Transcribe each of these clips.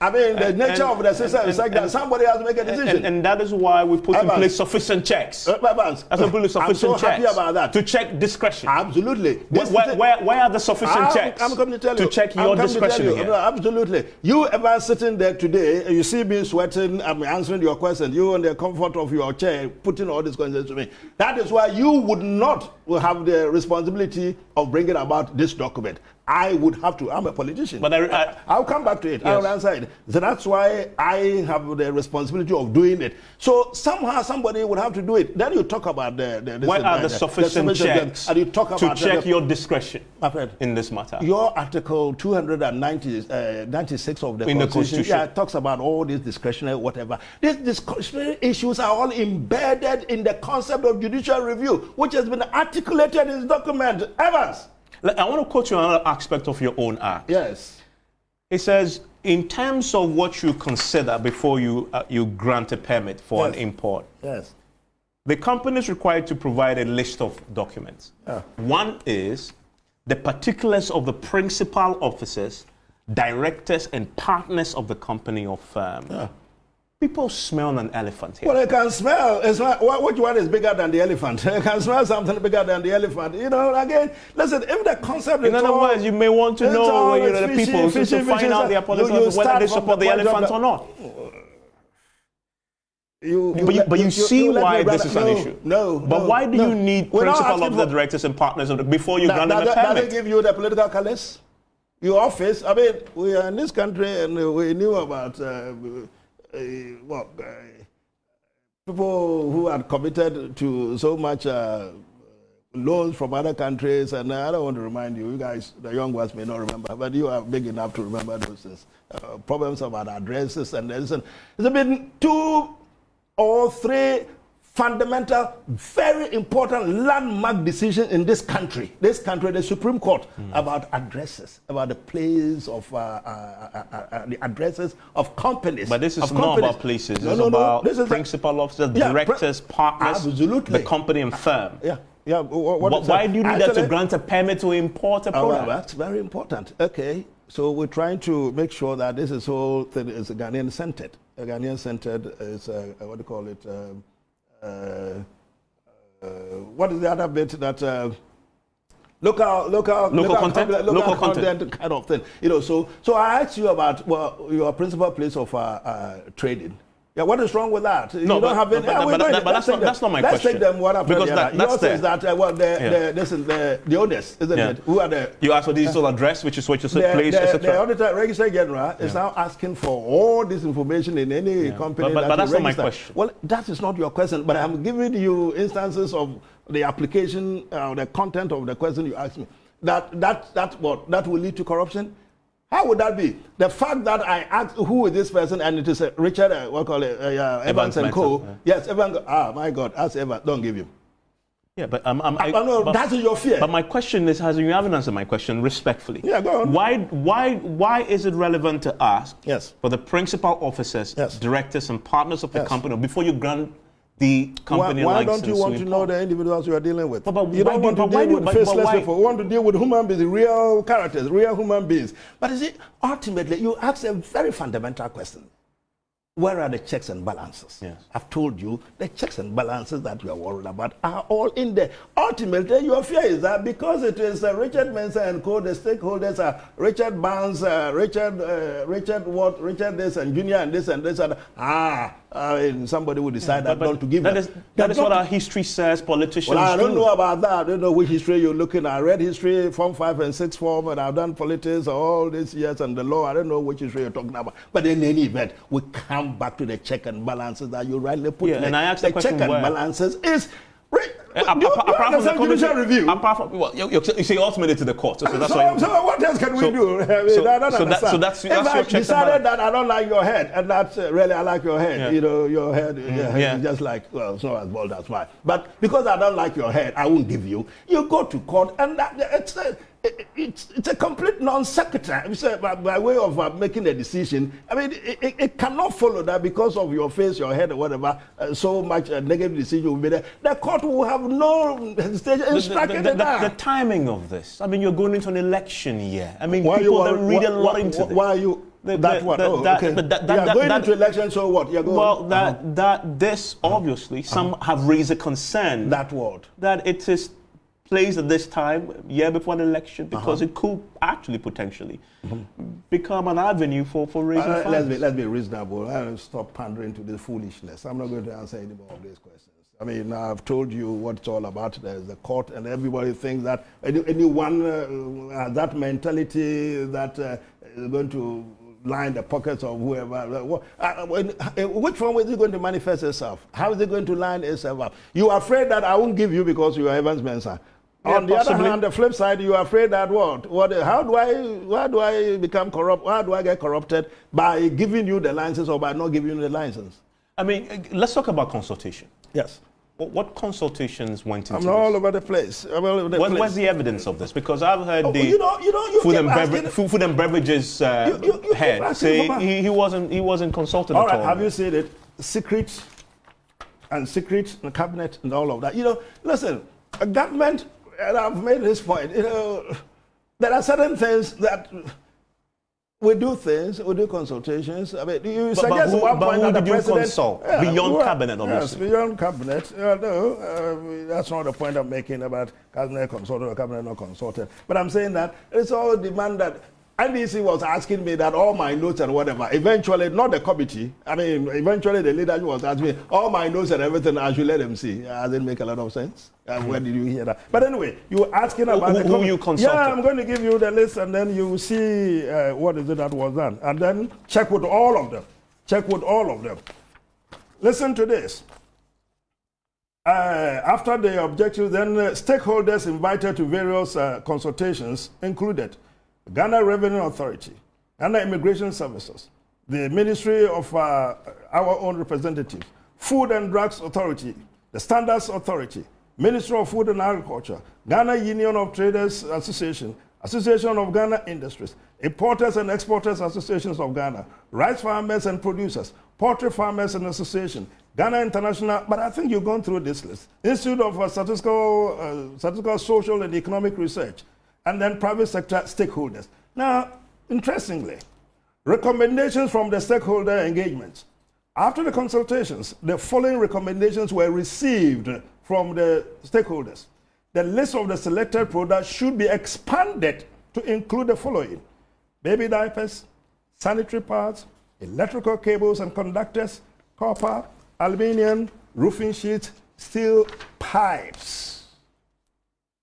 I mean, the nature of the system is like that. Somebody has to make a decision. And that is why we put in place sufficient checks. Evans, I'm so happy about that. To check discretion. Absolutely. Where are the sufficient checks I'm coming to tell you. to check your discretion here? No, absolutely. You ever sitting there today, you see me sweating, I'm answering your questions, you in the comfort of your chair, putting all these questions to me. That is why you would not have the responsibility of bringing about this document. I would have to. I'm a politician. But I'll come back to it. Yes. I'll answer it. So that's why I have the responsibility of doing it. So somehow somebody would have to do it. Then you talk about what are the sufficient checks and you talk about to check your discretion in this matter? Your Article 296 of the Constitution talks about all these discretionary whatever. These discretionary issues are all embedded in the concept of judicial review, which has been articulated in this document. Evans. I want to quote you another aspect of your own act. Yes. It says, in terms of what you consider before you grant a permit for an import, the company is required to provide a list of documents. One is the particulars of the principal officers, directors, and partners of the company or firm. People smell an elephant here. Well, they can smell. It's not, which one is bigger than the elephant? They can smell something bigger than the elephant. You know, again, listen, if the concept in other words, you may want to know the people to find out their politics, whether they support the elephant or not. But you see why this is an issue. But why do you need principal of the directors and partners before you grant them a permit? Does it give you the political colours? Your office, I mean, we are in this country and we knew about... people who had committed to so much loans from other countries, and I don't want to remind you, you guys, the young ones may not remember, but you are big enough to remember those things. Problems about addresses and this. And there's been 2 or 3 fundamental, very important landmark decisions in this country, the Supreme Court, about addresses, about the place of the addresses of companies. But this is not about places. It's about principal officers, directors, partners, the company and firm. Why do you need that to grant a permit to import a product? That's very important. Okay, so we're trying to make sure that this is whole thing is Ghanaian-centered. Ghanaian-centered is, what do you call it? What is the other bit that local content kind of thing? You know, so I asked you about your principal place of trading. Yeah, what is wrong with that? No, that's not my question. Let's take them one after the other. Yours is that this is the owners, isn't it? Who are the? You asked for digital address, which is what you said, place, etc. The auditor, Registrar General, is now asking for all this information in any company. But that's not my question. Well, that is not your question. But I'm giving you instances of the application, the content of the question you asked me. That will lead to corruption. How would that be? The fact that I asked who is this person and it is Richard, Evans and Co. Yes, Evans. My God, ask Evans. Don't give him. Yeah, but that is your fear. But my question is, you haven't answered my question respectfully. Yeah, go on. Why is it relevant to ask for the principal officers, directors, and partners of the company before you grant the company why don't you want to know the individuals you are dealing with? You don't want to deal with faceless people. You want to deal with human beings, real characters, real human beings. But you see, ultimately, you ask a very fundamental question. Where are the checks and balances? Yes. I've told you the checks and balances that you are worried about are all in there. Ultimately, your fear is that because it is Richard Mensah and Co., the stakeholders are Richard Barnes, Richard this and Junior and this and this and somebody will decide not to give that. That is what our history says. Politicians. Well, I don't know about that. I don't know which history you're looking at. I read history, Form 5 and 6 form, and I've done politics all these years and the law. I don't know which history you're talking about. But in any event, we come back to the check and balances that you rightly put. And I asked the question, check and balances is. Apart from the judicial review, you say ultimately to the court. So what else can we do? So that's if I decided that I don't like your head, and that's really I like your head. You know, your head is just like, well, it's not as bold as mine. But because I don't like your head, I won't give you. You go to court, and it's a complete non sequitur. By way of making a decision. I mean, it cannot follow that because of your face, your head, or whatever. So much negative decision will be there. The court will have no hesitation in striking it down. The timing of this. I mean, you're going into an election year. I mean, people don't read a lot into this. Why are you? Okay. Going into elections, so what? You're going. Well, this obviously some have raised a concern. That it is placed at this time, year before the election, because it could actually potentially become an avenue for raising funds. Let's be reasonable. I'll stop pandering to this foolishness. I'm not going to answer any more of these questions. I mean, I've told you what it's all about. There's the court, and everybody thinks that anyone has that mentality that is going to line the pockets of whoever. Which one is it going to manifest itself? How is it going to line itself up? You are afraid that I won't give you because you are Evans Mensah. Yeah, on the other hand, the flip side, you are afraid that how do I become corrupt? How do I get corrupted? By giving you the license or by not giving you the license? I mean, let's talk about consultation. Yes. What consultations went into this? I'm all over the place. Where's the evidence of this? Because I've heard food and beverages head say he wasn't consulted at all. All right, have you seen it? Secret and cabinet and all of that. Listen, a government, and I've made this point, there are certain things that we do consultations. I mean, you suggest one point that the president consult beyond cabinet, obviously. Yes, beyond cabinet. No, that's not the point I'm making about cabinet consulted or cabinet not consulted. But I'm saying that it's all demand that NDC was asking me that all my notes and whatever. Eventually, not the committee. I mean, eventually the leadership was asking me all my notes and everything. I should let them see. Doesn't make a lot of sense. Where did you hear that? But anyway, you were asking about who you consulted. Yeah, I'm going to give you the list, and then you will see what is it that was done, and then check with all of them. Listen to this. After the objectives, then stakeholders invited to various consultations included Ghana Revenue Authority, Ghana Immigration Services, the Ministry of our own representative, Food and Drugs Authority, the Standards Authority, Ministry of Food and Agriculture, Ghana Union of Traders Association, Association of Ghana Industries, Importers and Exporters Associations of Ghana, Rice Farmers and Producers, Poultry Farmers and Association, Ghana International, but I think you've gone through this list, Institute of Statistical, Social and Economic Research, and then private sector stakeholders. Now, interestingly, recommendations from the stakeholder engagements. After the consultations, the following recommendations were received from the stakeholders. The list of the selected products should be expanded to include the following: baby diapers, sanitary pads, electrical cables and conductors, copper, aluminium, roofing sheets, steel pipes.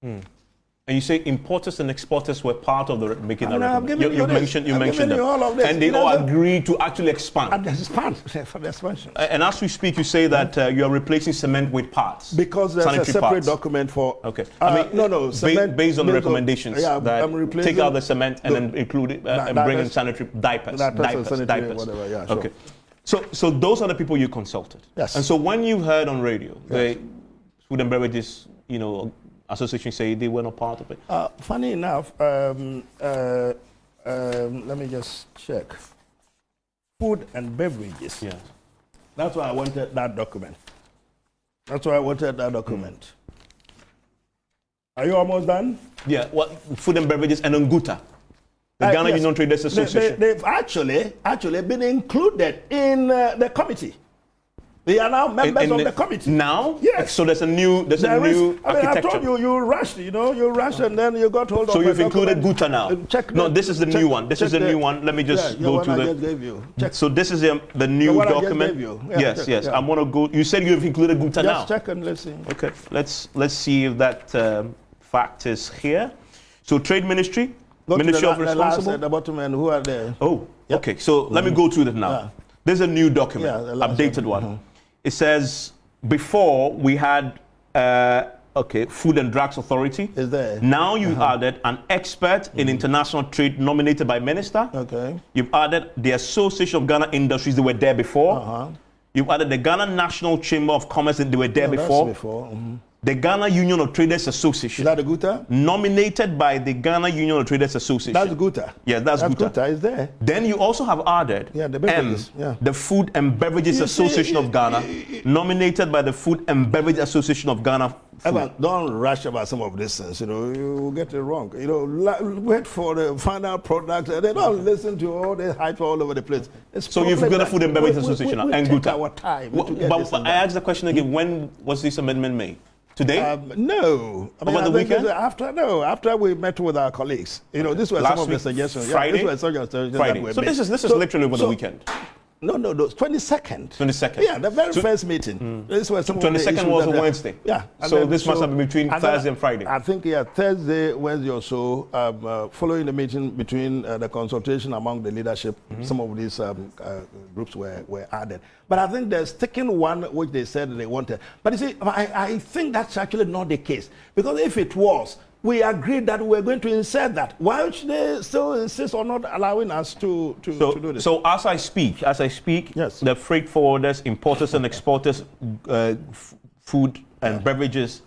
And you say importers and exporters were part of the making that recommendation. You mentioned them. All of this. And they all agreed to actually expand. And expand for the expansion. And as we speak, you say that you are replacing cement with parts. Because there's a separate document for... Okay. Cement, based on the recommendations, take out the cement and then include it and bring in sanitary diapers. Whatever, yeah, sure. Okay. So those are the people you consulted. Yes. And so when you heard on radio, the Food and Beverages, association say they were not part of it. Funny enough, let me just check. Food and beverages. Yes. That's why I wanted that document. Are you almost done? Yeah. Well, Food and Beverages and Nguta, the Ghana Union Traders Association. They've actually been included in the committee. They are now members of the committee. Now? Yes. So there's a new architecture. I told you, you rushed, and then you got hold of. So you've included Guta now. This is the new one. This is the new one. Let me just go to the. I just gave you. So this is the new document. Yes. I'm gonna go. You said you've included Guta now. Just check and let's see. Okay. Let's see if that fact is here. So Trade Ministry, Ministry of Responsible. The bottom and who are there? Oh. Yep. Okay. So let me go through that now. Yeah. There's a new document, updated one. It says before we had Food and Drugs Authority. Is there? Now you added an expert in international trade nominated by minister. Okay. You've added the Association of Ghana Industries. They were there before. You've added the Ghana National Chamber of Commerce. They were there before. That's before. the Ghana Union of Traders Association. Is that the GUTA? Nominated by the Ghana Union of Traders Association. That's GUTA. Yeah, that's GUTA. GUTA is there. Then you also have added the beverages. the Food and Beverages Association of Ghana, nominated by the Food and Beverage Association of Ghana. Evan, don't rush about some of these things. You know, you get it wrong. You know, wait for the final product. They don't listen to all the hype all over the place. So you've got a Food and Beverage Association and GUTA. Our time. But I asked the question again: when was this amendment made? Today? No. I mean, over the weekend? After we met with our colleagues. You know, this was some of the suggestions. Friday? Yeah, this was suggestions Friday. That so this is literally over the weekend. No, 22nd. 22nd. Yeah, the very first meeting. This was some 22nd was a Wednesday. Yeah. So this must have been between Thursday and Friday. I think, Thursday, Wednesday or so, following the meeting between the consultation among the leadership, some of these groups were added. But I think the sticking one, which they said they wanted. But you see, I think that's actually not the case. Because if it was, we agreed that we're going to insert that. Why should they still insist on not allowing us to do this? So as I speak, yes, the freight forwarders, importers and exporters, food and beverages